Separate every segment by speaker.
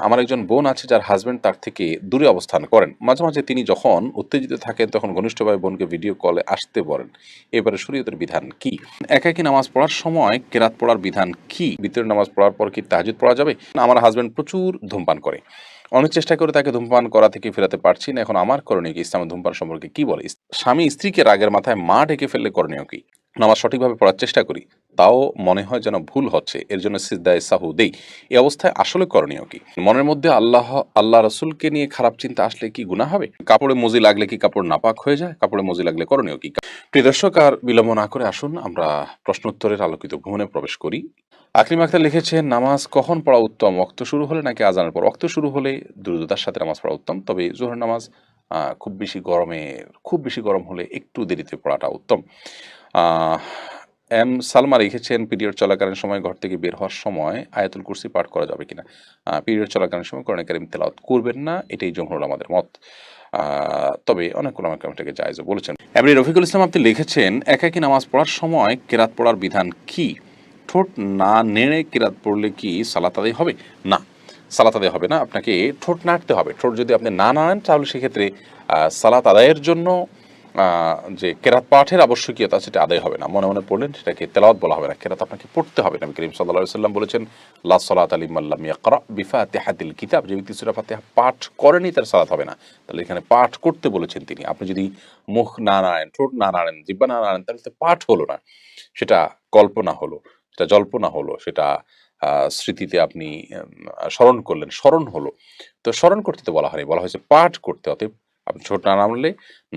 Speaker 1: আমার একজন বোন আছে যার হাজবেন্ড তার থেকে দূরে অবস্থান করেন। মাঝে মাঝে তিনি যখন উত্তেজিত থাকেন তখন ঘনিষ্ঠভাবে বোনকে ভিডিও কলে আসতে বলেন। এবারে শরীয়তের বিধান কি? একাকী নামাজ পড়ার সময় কেরাত পড়ার বিধান কি? বিতরের নামাজ পড়ার পর কি তাহাজ্জুদ পড়া যাবে? আমার হাজবেন্ড প্রচুর ধূমপান করে। অনেক চেষ্টা করে তাকে ধূমপান করা থেকে ফেরাতে পারছি না। এখন আমার করণীয় কি? ইসলামে ধূমপান সম্পর্কে কি বলে? স্বামী স্ত্রীকে রাগের মাথায় মা ডেকে ফেললে করণীয় কি? নামাজ সঠিকভাবে পড়ার চেষ্টা করি, তাও মনে হয় যেন ভুল হচ্ছে, এর জন্য সিজদায়ে সাহু দেই। এই অবস্থায় আসলে করণীয় কি? মনের মধ্যে আল্লাহ রসুলকে নিয়ে খারাপ চিন্তা আসলে কি গুনাহ হবে? কাপড়ে মজি লাগলে কি কাপড় নাপাক হয়ে যায়? কাপড়ে মজি লাগলে করণীয় কি? প্রিয় দর্শক, আর বিলম্ব না করে আসুন আমরা প্রশ্নোত্তরের আলোকিত ভ্রমণে প্রবেশ করি। আকলিম আক্তার লিখেছেন, নামাজ কখন পড়া উত্তম? ওয়াক্ত শুরু হলে নাকি আজানের পর? ওয়াক্ত শুরু হলে দ্রুততার সাথে নামাজ পড়া উত্তম। তবে জোহর নামাজ খুব বেশি গরম হলে একটু দেরিতে পড়াটা উত্তম। আহ এম সালমা লিখেছেন, পিরিয়ড চলাকালীন সময় ঘর থেকে বের হওয়ার সময় আয়াতুল কুরসি পাঠ করা যাবে কিনা? পিরিয়ড চলাকালীন সময় কোরআন কারীম তেলাওয়াত করবেন না, এটাই জমহুর আমাদের মত। তবে অনেক ওলামা কেরাম এটাকে জায়েজও বলেছেন। এমনি রফিকুল ইসলাম আপনি লিখেছেন, একাকী নামাজ পড়ার সময় কেরাত পড়ার বিধান কি? ঠোঁট না নেড়ে কেরাত পড়লে কি সালাত আদায় হবে? না, সালাত আদায় হবে না। আপনাকে ঠোঁট নাড়তে হবে। ঠোঁট যদি আপনি না নাড়েন তাহলে সেক্ষেত্রে সালাত আদায়ের জন্য যে কেরাত পাঠের আবশ্যকীয়তা সেটা আদায় হবে না। মনে মনে পড়লেন, সেটাকে তেলাওয়াত বলা হবে না, কেরাত আপনাকে পড়তে হবে। নবী করিম সাল্লাল্লাহু আলাইহি ওয়াসাল্লাম বলেছেন, লা সালাতা লিমান লাম ইয়াকরা বিফাতিহাতিল কিতাব। যে ব্যক্তি সূরা ফাতিহা পাঠ করেনি তার সালাত হবে না। তাহলে এখানে পাঠ করতে বলেছেন তিনি। আপনি যদি মুখ না নাড়েন, ঠোঁট না নাড়েন, জিহ্বা না নাড়েন, তাহলে তো পাঠ হলো না, সেটা কল্পনা হলো, সেটা জল্পনা হলো, সেটা স্মৃতিতে আপনি স্মরণ করলেন, স্মরণ হলো। তো স্মরণ করতে তো বলা হয়নি, বলা হয়েছে পাঠ করতে। অতএব আপনি ঠোঁট না নাড়লে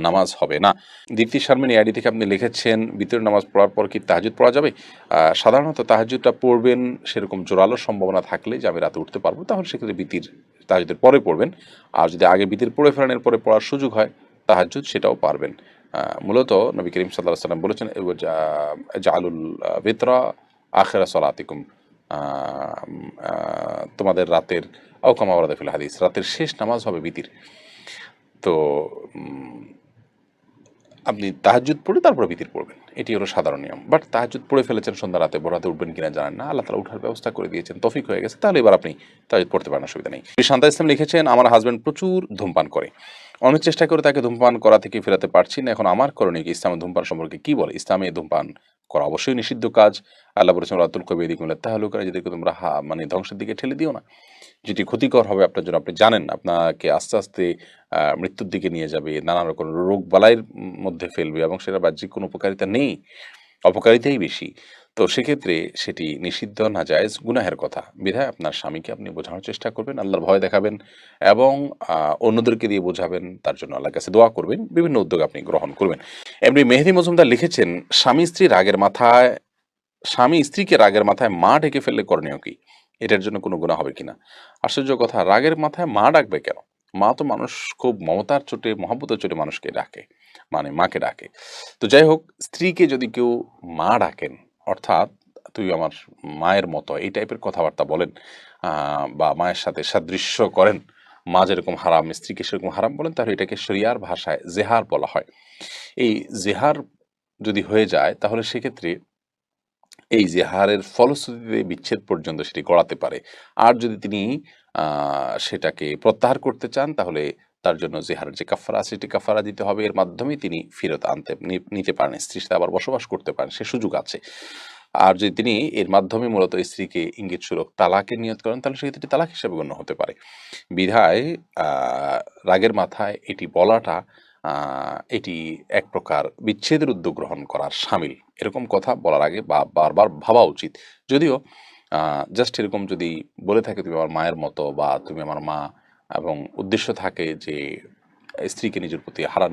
Speaker 1: নামাজ হবে না। দীপ্তি শারমিনী আইডি থেকে আপনি লিখেছেন, বিতরের নামাজ পড়ার পর কি তাহাজ্জুদ পড়া যাবে? সাধারণত তাহাজ্জুদটা পড়বেন সেরকম জোরালো সম্ভাবনা থাকলে যে আমি রাতে উঠতে পারবো, তাহলে সেক্ষেত্রে তাহাজ্জুদের পরে পড়বেন। আর যদি আগে বিতির পড়ে ফেলেন, এরপরে পড়ার সুযোগ হয় তাহাজ্জুদ, সেটাও পারবেন। মূলত নবী করিম সাল্লাল্লাহু আলাইহি ওয়াসাল্লাম বলেছেন, জাআলুল বিতরা আখিরা সলাতিকুম, তোমাদের রাতের আও কামা ওয়ারাদা ফিল হাদিস, রাতের শেষ নামাজ হবে বিতির। তো আপনি তাহাজ্জুদ পড়ে তারপরে বিতির পড়বেন, এটি হলো সাধারণ নিয়ম। বাট তাহাজ্জুদ পড়ে ফেলেছেন সন্ধ্যা রাতে, ভোর রাতে উঠবেন কিনা জানেন না, আল্লাহ তাআলা উঠার ব্যবস্থা করে দিয়েছেন, তৌফিক হয়ে গেছে, তাহলে এবার আপনি তাহাজ্জুদ পড়তে পারেন, অসুবিধা নেই। শান্তা ইসলাম লিখেছেন, আমার হাজবেন্ড প্রচুর ধূমপান করে। অনেক চেষ্টা করে তাকে ধূমপান করা থেকে ফেরাতে পারছি না। এখন আমার করণীয় কি? ইসলামে ধূমপান সম্পর্কে কি বলে? ইসলামে ধূমপান করা অবশ্যই নিষিদ্ধ কাজ। আল্লাহ বলেছেন, ওয়ালা তুলকু বিআইদিকুম ইলা তাহলুকা, যাদেরকে তোমরা মানে ধ্বংসের দিকে ঠেলে দিও না। যেটি ক্ষতিকর হবে আপনার জন্য, আপনি জানেন আপনাকে আস্তে আস্তে মৃত্যুর দিকে নিয়ে যাবে, নানা রকম রোগ বালাইয়ের মধ্যে ফেলবে, এবং সেটা বাহ্যিক কোনো উপকারিতা নেই, অপকারিতাই বেশি। তো সেক্ষেত্রে সেটি নিষিদ্ধ, নাজায়েজ, গুনাহের কথা। বিধায় আপনার স্বামীকে আপনি বোঝানোর চেষ্টা করবেন, আল্লাহর ভয় দেখাবেন, এবং অন্যদেরকে দিয়ে বোঝাবেন, তার জন্য আল্লাহর কাছে দোয়া করবেন, বিভিন্ন উদ্যোগ আপনি গ্রহণ করবেন। এমনি মেহেদী মজুমদার লিখেছেন, স্বামী স্ত্রীকে রাগের মাথায় মা ডেকে ফেললে করণীয় কি? এটার জন্য কোনো গুনাহ হবে কিনা? আশ্চর্য কথা, রাগের মাথায় মা ডাকবে কেন? মা তো মানুষ খুব মমতার চোটে, মহব্বতের চোটে মানুষকে ডাকে, মানে মাকে ডাকে। তো যাই হোক, স্ত্রীকে যদি কেউ মা ডাকেন, অর্থাৎ তুই আমার মায়ের মতো, এই টাইপের কথাবার্তা বলেন, বা মায়ের সাথে সাদৃশ্য করেন, মা যেরকম হারাম স্ত্রীকে সেরকম হারাম বলেন, তাহলে এটাকে শরিয়ার ভাষায় জেহার বলা হয়। এই জেহার যদি হয়ে যায়, তাহলে সেক্ষেত্রে এই জেহারের ফলশ্রুতিতে বিচ্ছেদ পর্যন্ত সেটি গড়াতে পারে। আর যদি তিনি সেটাকে প্রত্যাহার করতে চান, তাহলে তার জন্য জেহারের যে কাফারা আছে সেটি কাফারা দিতে হবে। এর মাধ্যমেই তিনি ফেরত নিতে পারেন, স্ত্রীর সাথে আবার বসবাস করতে পারেন, সে সুযোগ আছে। আর যদি তিনি এর মাধ্যমে মূলত স্ত্রীকে ইঙ্গিতস্বরূপ তালাকের নিয়ত করেন, তাহলে সেক্ষেত্রে তালাক হিসেবে গণ্য হতে পারে। বিধায় রাগের মাথায় এটি বলাটা, এটি এক প্রকার বিচ্ছেদের উদ্যোগ গ্রহণ করার শামিল। এরকম কথা বলার আগে বারবার ভাবা উচিত। যদিও জাস্ট এরকম যদি বলে থাকে, তুমি আমার মায়ের মতো, বা তুমি আমার মা, এবং উদ্দেশ্য থাকে যে স্ত্রীকে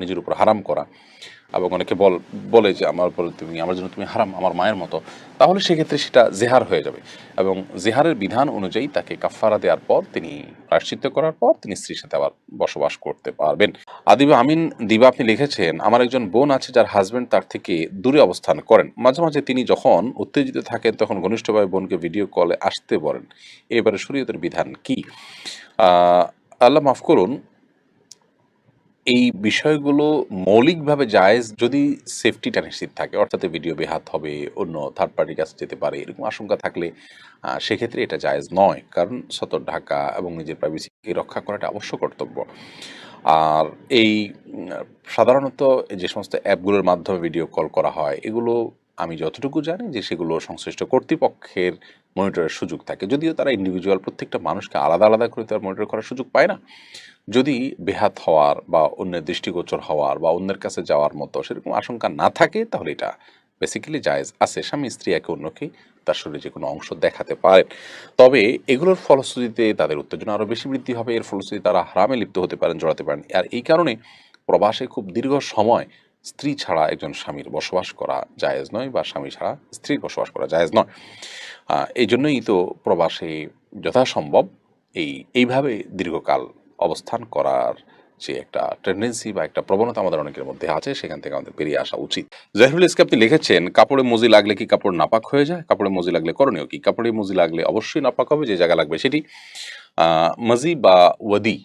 Speaker 1: নিজের উপর হারাম করা, এবং অনেকে বলে যে আমার জন্য তুমি হারাম, আমার মায়ের মতো, তাহলে সেক্ষেত্রে সেটা জেহার হয়ে যাবে, এবং জেহারের বিধান অনুযায়ী তাকে কাফারা দেওয়ার পর, তিনি প্রায়শ্চিত্ত করার পর, তিনি স্ত্রীর সাথে আবার বসবাস করতে পারবেন। দিবা আপনি লিখেছেন, আমার একজন বোন আছে যার হাজবেন্ড তার থেকে দূরে অবস্থান করেন। মাঝে মাঝে তিনি যখন উত্তেজিত থাকেন তখন ঘনিষ্ঠভাবে বোনকে ভিডিও কলে আসতে বলেন। এবারে শরীয়তের বিধান কি? আল্লাহ মাফ করুন, এই বিষয়গুলো মৌলিকভাবে জায়েজ যদি সেফটিটা নিশ্চিত থাকে, অর্থাৎ ভিডিও বেহাত হবে, অন্য থার্ড পার্টির কাছে যেতে পারে, এরকম আশঙ্কা থাকলে সেক্ষেত্রে এটা জায়েজ নয়। কারণ সতর ঢাকা এবং নিজের প্রাইভেসিকে রক্ষা করাটা অবশ্য কর্তব্য। আর এই সাধারণত যে সমস্ত অ্যাপগুলোর মাধ্যমে ভিডিও কল করা হয়, এগুলো আমি যতটুকু জানি যে সেগুলো সংশ্লিষ্ট কর্তৃপক্ষের মনিটরের সুযোগ থাকে। যদিও তারা ইন্ডিভিজুয়াল প্রত্যেকটা মানুষকে আলাদা, আলাদা করে তারা মনিটর করার সুযোগ পায় না। যদি বেহাত হওয়ার বা অন্যের দৃষ্টিগোচর হওয়ার বা অন্যের কাছে যাওয়ার মতো সেরকম আশঙ্কা না থাকে, তাহলে এটা বেসিক্যালি জায়েজ আছে। স্বামী স্ত্রী একে অন্যকে তার শরীরে যে কোনো অংশ দেখাতে পারেন। তবে এগুলোর ফলশ্রুতিতে তাদের উত্তেজনা আরও বেশি বৃদ্ধি হবে। এর ফলশ্রুতিতে তারা হারামে লিপ্ত হতে পারেন, জড়াতে পারেন। আর এই কারণে প্রবাসে খুব দীর্ঘ সময় স্ত্রী ছাড়া একজন স্বামীর বসবাস করা জায়েজ নয়, বা স্বামী ছাড়া স্ত্রীর বসবাস করা জায়েজ নয়। এই জন্যই তো প্রবাসে যথাসম্ভব এইভাবে দীর্ঘকাল অবস্থান করার যে একটা টেন্ডেন্সি বা একটা প্রবণতা আমাদের অনেকের মধ্যে আছে, সেখান থেকে আমাদের বেরিয়ে আসা উচিত। জাহিরুল ইসলাম আপনি লিখেছেন, কাপড়ে মজি লাগলে কি কাপড় নাপাক হয়ে যায়? কাপড়ে মজি লাগলে করণীয় কি? কাপড়ে মজি লাগলে অবশ্যই নাপাক হবে, যে জায়গা লাগবে সেটি। মজি বা ওয়াদি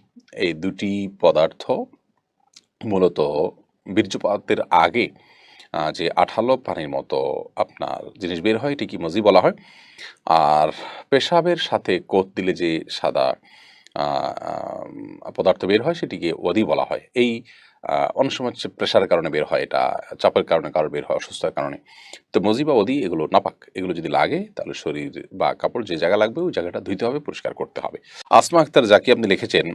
Speaker 1: এই দুটি পদার্থ মূলত বীর্যপাতের আগে যে আঠালো পানির মতো আপনার জিনিস বের হয়, এটিকে মজি বলা হয়। আর পেশাবের সাথে কোত দিলে যে সাদা পদার্থ বের হয়, সেটিকে ওয়াদি বলা হয়। এই অনেক সময় হচ্ছে প্রেশারের কারণে বের হয়, এটা চাপের কারণে কারো বের হয়, অসুস্থতার কারণে। তো মজি বা ওয়াদি এগুলো নাপাক। এগুলো যদি লাগে তাহলে শরীর বা কাপড় যে জায়গা লাগবে ওই জায়গাটা ধুইতে হবে, পরিষ্কার করতে হবে। আসমা আক্তার জাকি আপনি লিখেছেন,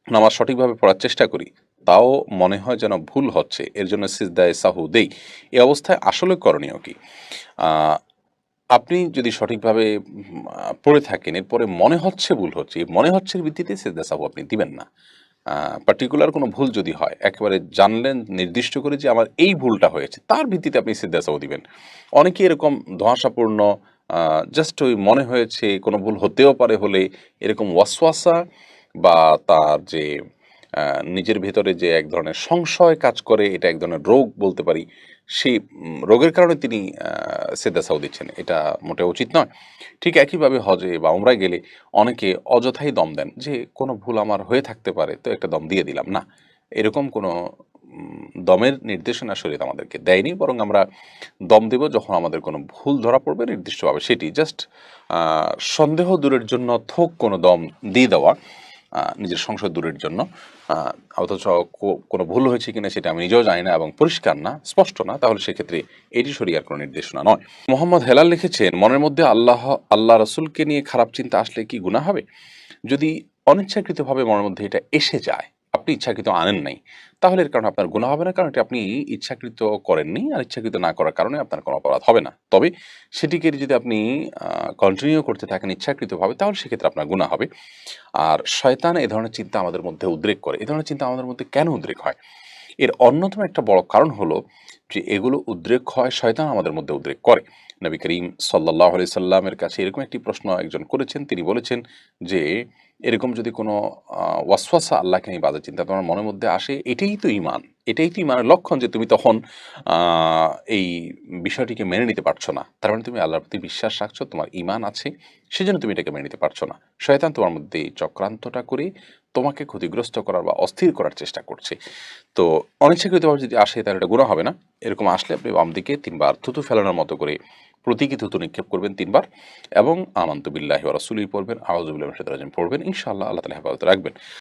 Speaker 1: নামাজ সঠিকভাবে পড়ার চেষ্টা করি, তাও মনে হয় যেন ভুল হচ্ছে, এর জন্য সিজদায়ে সাহু দেই। এই অবস্থায় আসলে করণীয় কি? আপনি যদি সঠিকভাবে পড়ে থাকেন, এরপরে মনে হচ্ছে ভুল হচ্ছে, এই মনে হচ্ছের ভিত্তিতে সিজদা সাহু আপনি দিবেন না। পার্টিকুলার কোনো ভুল যদি হয়, একেবারে জানলেন নির্দিষ্ট করে যে আমার এই ভুলটা হয়েছে, তার ভিত্তিতে আপনি সিজদা সাহু দিবেন। অনেকে এরকম ধোঁয়াশাপূর্ণ জাস্ট ওই মনে হয়েছে কোনো ভুল হতেও পারে হলে এরকম ওয়াসওয়াসা বা তার যে নিজের ভেতরে যে এক ধরনের সংশয় কাজ করে, এটা এক ধরনের রোগ বলতে পারি, সেই রোগের কারণে তিনি সিজদা সাহু দিচ্ছেন। এটা মোটেও উচিত নয়। ঠিক একইভাবে হজে বা উমরায় গেলে অনেকে অযথাই দম দেন যে কোনো ভুল আমার হয়ে থাকতে পারে, তো একটা দম দিয়ে দিলাম। না, এরকম কোনো দমের নির্দেশনা শরীয়ত আমাদেরকে দেয়নি। বরং আমরা দম দেব যখন আমাদের কোনো ভুল ধরা পড়বে নির্দিষ্টভাবে, সেটি জাস্ট সন্দেহ দূরের জন্য থোক কোনো দম দিয়ে দেওয়া, নিজের সংশয় দূরের জন্য। অথচ কোনো ভুল হয়েছে কিনা সেটা আমি নিজেও জানি না এবং পরিষ্কার না, স্পষ্ট না, তাহলে সেক্ষেত্রে এটি শরীয়তের কোনো নির্দেশনা নয়। মোহাম্মদ হেলাল লিখেছেন, মনের মধ্যে আল্লাহ রসুলকে নিয়ে খারাপ চিন্তা আসলে কি গুনাহ হবে? যদি অনিচ্ছাকৃতভাবে মনের মধ্যে এটা এসে যায়, আপনি ইচ্ছাকৃত আনেন নাই, তাহলে এর কারণে আপনার গুনাহ হবে না, কারণ এটা আপনি ইচ্ছাকৃত করেননি। আর ইচ্ছাকৃত না করার কারণে আপনার কোনো অপরাধ হবে না। তবে সেটিকে যদি আপনি কন্টিনিউ করতে থাকেন ইচ্ছাকৃতভাবে, তাহলে সেক্ষেত্রে আপনার গুনাহ হবে। আর শয়তান এ ধরনের চিন্তা আমাদের মধ্যে উদ্রেক করে। এ ধরনের চিন্তা আমাদের মধ্যে কেন উদ্রেক হয়? এর অন্যতম একটা বড় কারণ হলো যে এগুলো উদ্রেক হয়, শয়তান আমাদের মধ্যে উদ্রেক করে। নবী করিম সাল্লাল্লাহু আলাইহি সাল্লামের কাছে এরকম একটি প্রশ্ন একজন করেছেন। তিনি বলেছেন যে, এরকম যদি কোনো ওয়াসওয়াসা আল্লাহকে নিয়ে বাজে চিন্তা তোমার মনের মধ্যে আসে, এটাই তো ঈমান। এটাই তো ঈমানের লক্ষণ যে তুমি তখন আ এই বিষয়টিকে মেনে নিতে পারছো না। তার মানে তুমি আল্লাহর প্রতি বিশ্বাস রাখছো, তোমার ঈমান আছে, সেজন্য তুমি এটাকে মেনে নিতে পারছো না। শয়তান তোমার মধ্যে এই চক্রান্তটা করে তোমাকে ক্ষতিগ্রস্ত করার বা অস্থির করার চেষ্টা করছে। তো অনিচ্ছাকৃতভাবে যদি আসে, তাহলে এটা গুনাহ হবে না। এরকম আসলে আপনি বাম দিকে ৩ বার থুতু ফেলানোর মতো করে প্রতীকী থুতু নিক্ষেপ করবেন ৩ বার, এবং আমানতু বিল্লাহি ওয়া রাসূলিহি পড়বেন, আউযু বিল্লাহি মিনাশ শাইতানির রাজিম পড়বেন। ইনশাআল্লাহ আল্লাহ তাআলা হেফাজতে রাখবেন।